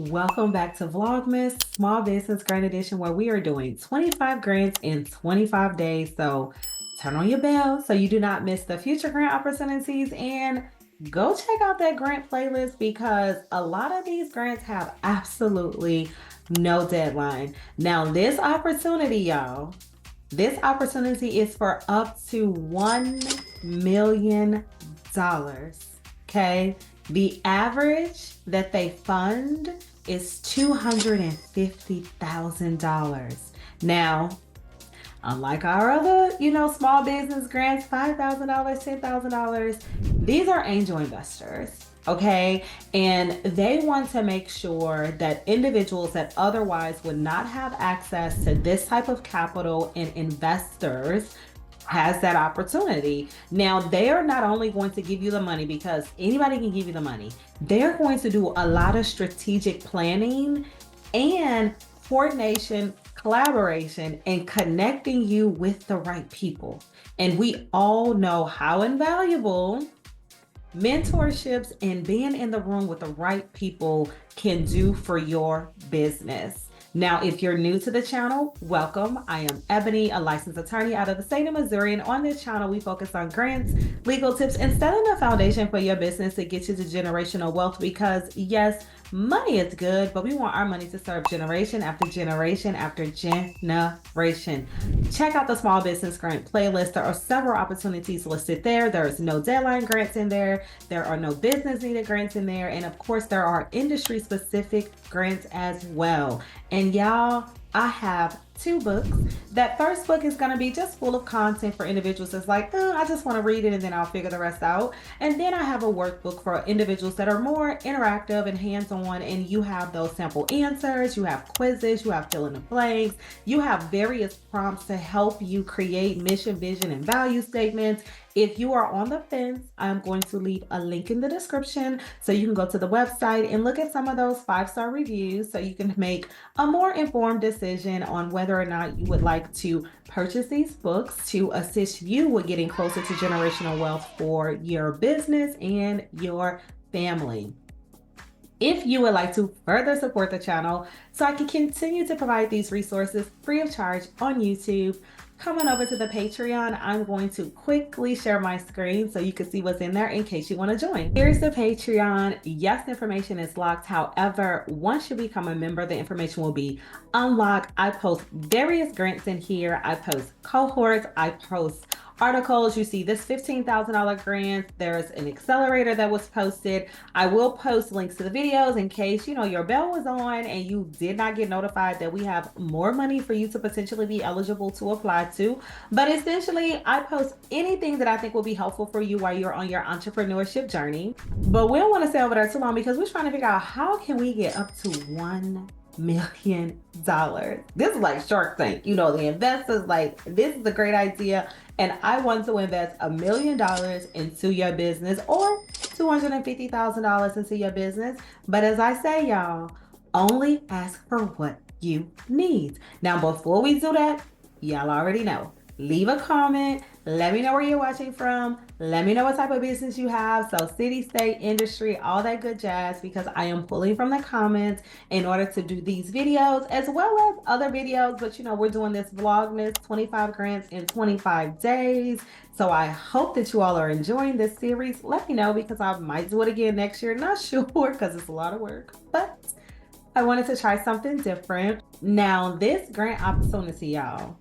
Welcome back to Vlogmas Small Business Grant Edition, where we are doing 25 grants in 25 days. So turn on your bell so you do not miss the future grant opportunities, and go check out that grant playlist because a lot of these grants have absolutely no deadline. Now, this opportunity, y'all, this opportunity is for up to $1 million. Okay. The average that they fund is $250,000. Now, unlike our other, small business grants, $5,000, $10,000, these are angel investors. Okay. And they want to make sure that individuals that otherwise would not have access to this type of capital and investors has that opportunity. Now, they are not only going to give you the money because anybody can give you the money, they're going to do a lot of strategic planning and coordination, collaboration, and connecting you with the right people. And we all know how invaluable mentorships and being in the room with the right people can do for your business. Now, if you're new to the channel, welcome. I am Ebony, a licensed attorney out of the state of Missouri. And on this channel, we focus on grants, legal tips, and setting the foundation for your business to get you to generational wealth. Because yes, money is good, but we want our money to serve generation after generation after generation. Check out the small business grant playlist. There are several opportunities listed there. There's no deadline grants in there. There are no business needed grants in there. And of course, there are industry specific grants as well. And y'all, I have two books. That first book is going to be just full of content for individuals that's like, oh, I just want to read it and then I'll figure the rest out. And then I have a workbook for individuals that are more interactive and hands-on, and you have those sample answers, you have quizzes, you have fill in the blanks, you have various prompts to help you create mission, vision, and value statements. If you are on the fence, I'm going to leave a link in the description so you can go to the website and look at some of those 5-star reviews so you can make a more informed decision on whether or not you would like to purchase these books to assist you with getting closer to generational wealth for your business and your family. If you would like to further support the channel so I can continue to provide these resources free of charge on YouTube, come on over to the Patreon. I'm going to quickly share my screen so you can see what's in there in case you want to join. Here's the Patreon. Yes, the information is locked. However, once you become a member, the information will be unlocked. I post various grants in here. I post cohorts. I post articles. You see this $15,000 grant. There's an accelerator that was posted. I will post links to the videos in case, your bell was on and you did not get notified that we have more money for you to potentially be eligible to apply to. But essentially, I post anything that I think will be helpful for you while you're on your entrepreneurship journey. But we don't want to stay over there too long because we're trying to figure out how can we get up to $1 million. This is like Shark Tank. The investors like, this is a great idea. And I want to invest $1 million into your business or $250,000 into your business. But as I say, y'all, only ask for what you need. Now, before we do that, y'all already know. Leave a comment. Let me know where you're watching from. Let me know what type of business you have. So city, state, industry, all that good jazz, because I am pulling from the comments in order to do these videos as well as other videos. But we're doing this Vlogmas 25 grants in 25 days. So I hope that you all are enjoying this series. Let me know because I might do it again next year. Not sure because it's a lot of work, but I wanted to try something different. Now, this grant opportunity, y'all.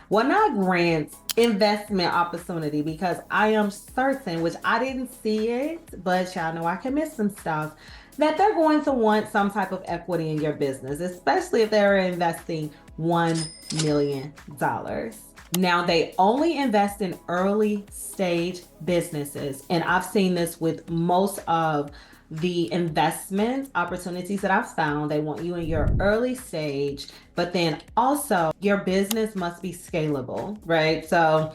Well, not grants, investment opportunity, because I am certain, which I didn't see it, but y'all know I can miss some stuff, that they're going to want some type of equity in your business, especially if they're investing $1 million. Now, they only invest in early stage businesses, and I've seen this with most of the investment opportunities that I've found. They want you in your early stage, but then also your business must be scalable, right? So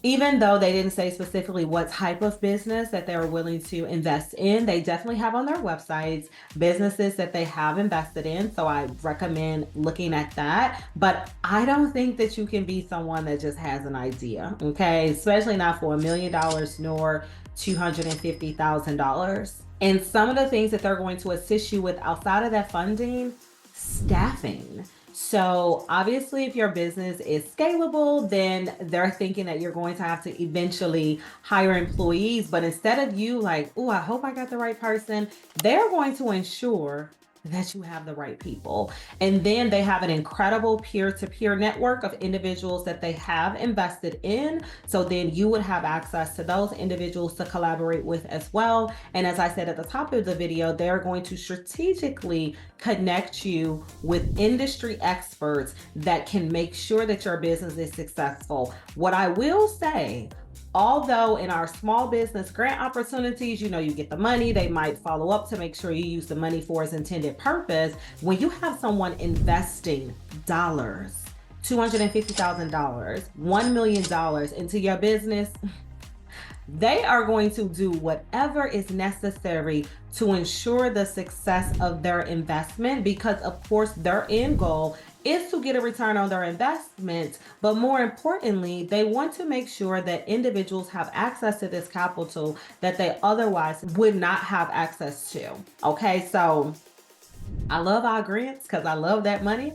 even though they didn't say specifically what type of business that they were willing to invest in, they definitely have on their websites businesses that they have invested in. So I recommend looking at that. But I don't think that you can be someone that just has an idea, okay? Especially not for $1 million nor $250,000. And some of the things that they're going to assist you with outside of that funding, staffing. So obviously, if your business is scalable, then they're thinking that you're going to have to eventually hire employees. But instead of you like, oh, I hope I got the right person, they're going to ensure that you have the right people. And then they have an incredible peer-to-peer network of individuals that they have invested in. So then you would have access to those individuals to collaborate with as well. And as I said at the top of the video, they're going to strategically connect you with industry experts that can make sure that your business is successful. What I will say, although in our small business grant opportunities, you get the money, they might follow up to make sure you use the money for its intended purpose. When you have someone investing dollars, $250,000, $1 million into your business, they are going to do whatever is necessary to ensure the success of their investment, because of course their end goal is to get a return on their investment. But more importantly, they want to make sure that individuals have access to this capital that they otherwise would not have access to. Okay, so I love our grants because I love that money.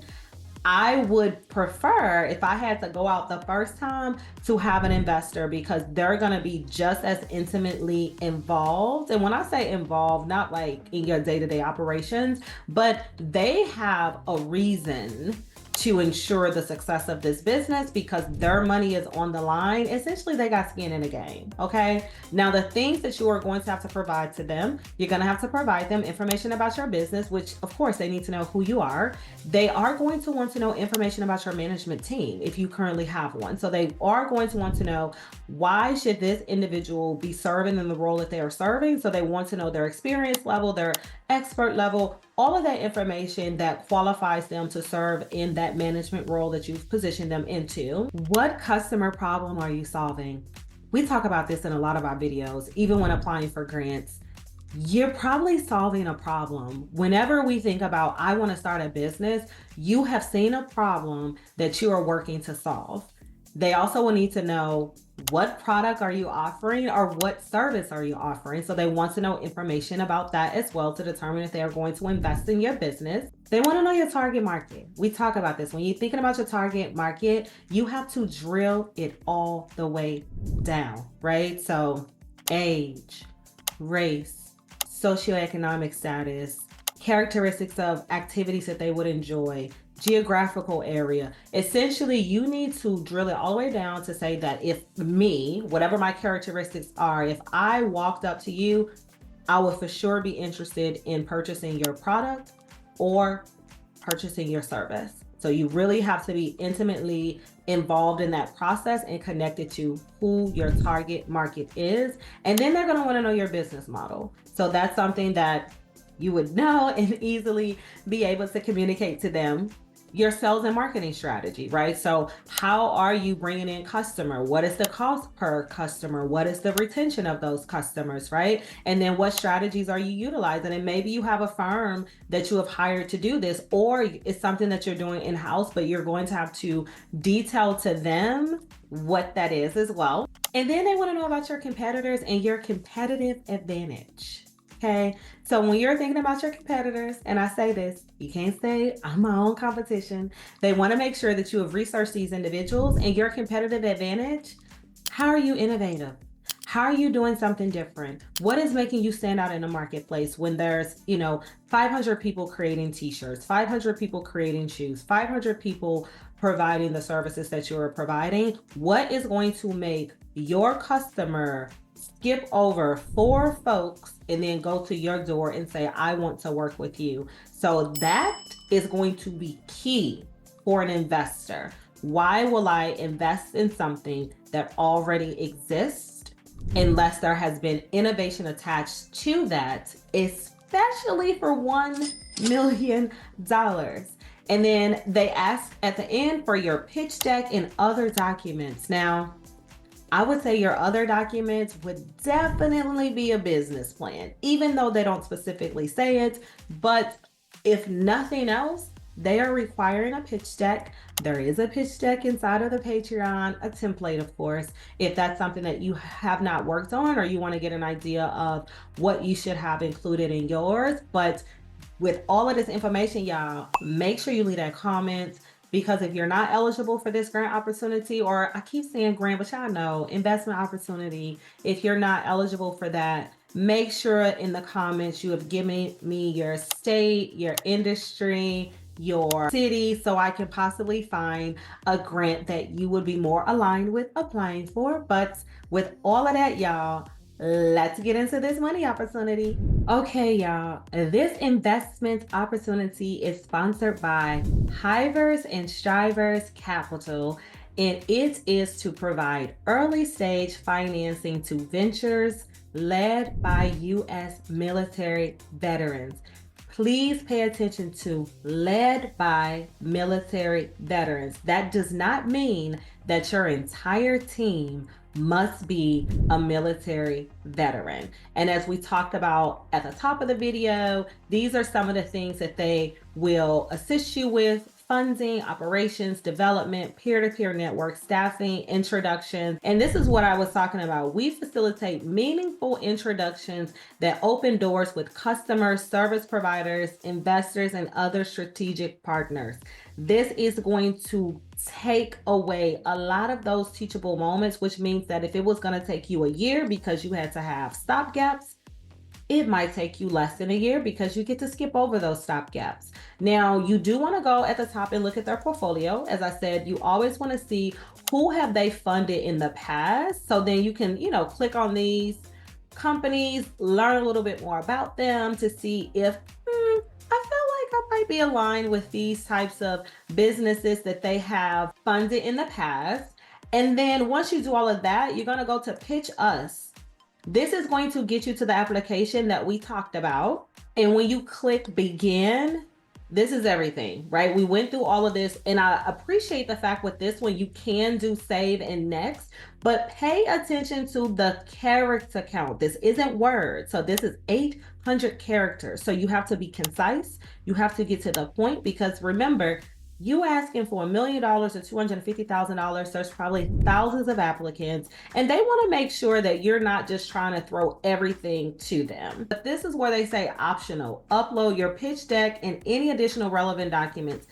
I would prefer, if I had to go out the first time, to have an investor, because they're going to be just as intimately involved. And when I say involved, not like in your day-to-day operations, but they have a reason to ensure the success of this business because their money is on the line. Essentially, they got skin in the game. Okay. Now, the things that you are going to have to provide to them, you're going to have to provide them information about your business, which of course they need to know who you are. They are going to want to know information about your management team if you currently have one. So they are going to want to know, why should this individual be serving in the role that they are serving? So they want to know their experience level, their expert level, all of that information that qualifies them to serve in that management role that you've positioned them into. What customer problem are you solving? We talk about this in a lot of our videos, even when applying for grants. You're probably solving a problem. Whenever we think about, I want to start a business, you have seen a problem that you are working to solve. They also will need to know, what product are you offering or what service are you offering? So they want to know information about that as well to determine if they are going to invest in your business. They want to know your target market. We talk about this. When you're thinking about your target market, you have to drill it all the way down, right? So age, race, socioeconomic status, characteristics of activities that they would enjoy, geographical area. Essentially, you need to drill it all the way down to say that if me, whatever my characteristics are, if I walked up to you, I would for sure be interested in purchasing your product or purchasing your service. So you really have to be intimately involved in that process and connected to who your target market is. And then they're going to want to know your business model. So that's something that you would know and easily be able to communicate to them. Your sales and marketing strategy, right? So how are you bringing in customer? What is the cost per customer? What is the retention of those customers, right? And then what strategies are you utilizing? And maybe you have a firm that you have hired to do this, or it's something that you're doing in-house, but you're going to have to detail to them what that is as well. And then they want to know about your competitors and your competitive advantage. Okay, so when you're thinking about your competitors, and I say this, you can't say I'm my own competition. They want to make sure that you have researched these individuals and your competitive advantage. How are you innovative? How are you doing something different? What is making you stand out in the marketplace when there's, 500 people creating t-shirts, 500 people creating shoes, 500 people providing the services that you're providing? What is going to make your customer skip over 4 folks and then go to your door and say, I want to work with you? So that is going to be key for an investor. Why will I invest in something that already exists unless there has been innovation attached to that, especially for $1 million? And then they ask at the end for your pitch deck and other documents. Now, I would say your other documents would definitely be a business plan, even though they don't specifically say it. But if nothing else, they are requiring a pitch deck. There is a pitch deck inside of the Patreon, a template, of course, if that's something that you have not worked on or you want to get an idea of what you should have included in yours. But with all of this information, y'all, make sure you leave that comment, because if you're not eligible for this grant opportunity, or I keep saying grant, but y'all know investment opportunity, if you're not eligible for that, make sure in the comments you have given me your state, your industry, your city, so I can possibly find a grant that you would be more aligned with applying for. But with all of that, y'all, let's get into this money opportunity. Okay, y'all, this investment opportunity is sponsored by Hivers and Strivers Capital, and it is to provide early stage financing to ventures led by U.S. military veterans. Please pay attention to led by military veterans. That does not mean that your entire team must be a military veteran. And as we talked about at the top of the video, these are some of the things that they will assist you with: funding, operations, development, peer-to-peer network, staffing, introductions. And this is what I was talking about. We facilitate meaningful introductions that open doors with customers, service providers, investors, and other strategic partners. This is going to take away a lot of those teachable moments, which means that if it was going to take you a year because you had to have stopgaps, it might take you less than a year because you get to skip over those stopgaps. Now, you do want to go at the top and look at their portfolio. As I said, you always want to see who have they funded in the past. So then you can, click on these companies, learn a little bit more about them to see if I feel like I might be aligned with these types of businesses that they have funded in the past. And then once you do all of that, you're going to go to Pitch Us. This is going to get you to the application that we talked about. And when you click begin, this is everything, right? We went through all of this, and I appreciate the fact with this one, you can do save and next, but pay attention to the character count. This isn't words. So this is 800 characters. So you have to be concise. You have to get to the point, because remember, you asking for $1 million or $250,000, there's probably thousands of applicants, and they want to make sure that you're not just trying to throw everything to them. But this is where they say optional. Upload your pitch deck and any additional relevant documents.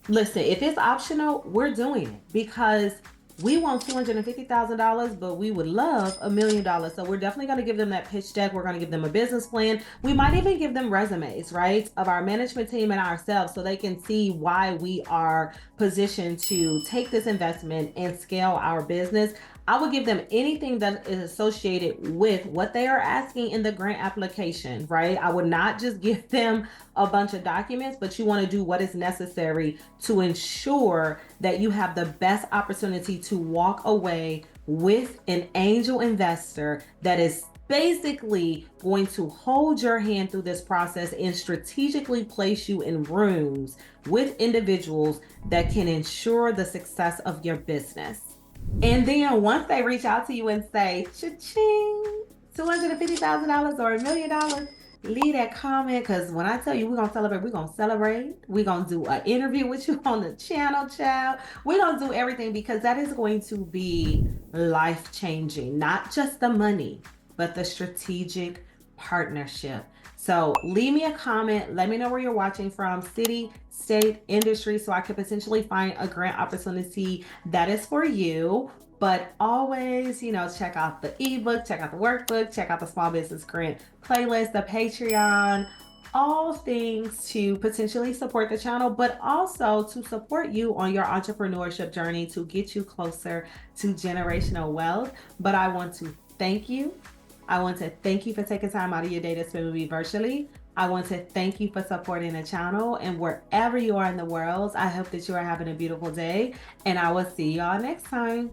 Listen, if it's optional, we're doing it because we want $250,000, but we would love $1 million. So we're definitely going to give them that pitch deck. We're going to give them a business plan. We might even give them resumes, right, of our management team and ourselves, so they can see why we are positioned to take this investment and scale our business. I would give them anything that is associated with what they are asking in the grant application, right? I would not just give them a bunch of documents, but you want to do what is necessary to ensure that you have the best opportunity to walk away with an angel investor that is basically going to hold your hand through this process and strategically place you in rooms with individuals that can ensure the success of your business. And then once they reach out to you and say, cha-ching, $250,000 or $1 million, leave that comment, because when I tell you we're going to celebrate, we're going to celebrate. We're going to do an interview with you on the channel, child. We're going to do everything, because that is going to be life-changing. Not just the money, but the strategic partnership. So leave me a comment. Let me know where you're watching from, city, state, industry, so I could potentially find a grant opportunity that is for you. But always, check out the ebook, check out the workbook, check out the small business grant playlist, the Patreon, all things to potentially support the channel, but also to support you on your entrepreneurship journey to get you closer to generational wealth. But I want to thank you. I want to thank you for taking time out of your day to spend with me virtually. I want to thank you for supporting the channel, and wherever you are in the world, I hope that you are having a beautiful day, and I will see y'all next time.